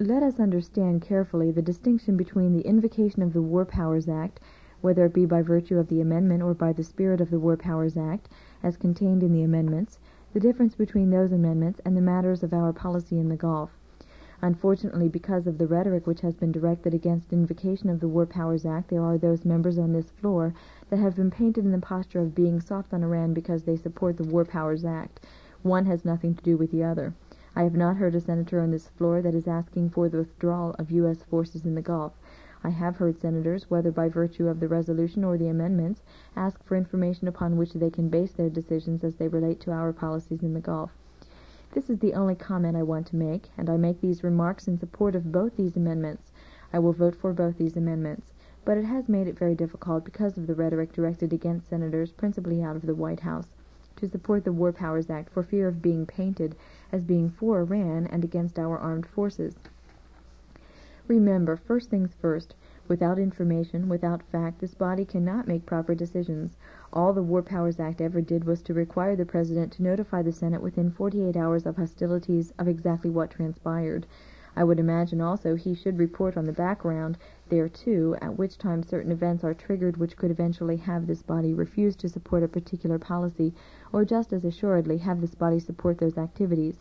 Let us understand carefully the distinction between the invocation of the War Powers Act, whether it be by virtue of the amendment or by the spirit of the War Powers Act, as contained in the amendments, the difference between those amendments and the matters of our policy in the Gulf. Unfortunately, because of the rhetoric which has been directed against invocation of the War Powers Act, there are those members on this floor that have been painted in the posture of being soft on Iran because they support the War Powers Act. One has nothing to do with the other. I have not heard a senator on this floor that is asking for the withdrawal of U.S. forces in the Gulf. I have heard senators, whether by virtue of the resolution or the amendments, ask for information upon which they can base their decisions as they relate to our policies in the Gulf. This is the only comment I want to make, and I make these remarks in support of both these amendments. I will vote for both these amendments. But it has made it very difficult, because of the rhetoric directed against senators, principally out of the White House, to support the War Powers Act for fear of being painted as being for Iran and against our armed forces. Remember, first things first, without information, without fact, this body cannot make proper decisions. All the War Powers Act ever did was to require the President to notify the Senate within 48 hours of hostilities of exactly what transpired. I would imagine also he should report on the background there too, at which time certain events are triggered which could eventually have this body refuse to support a particular policy, or just as assuredly have this body support those activities.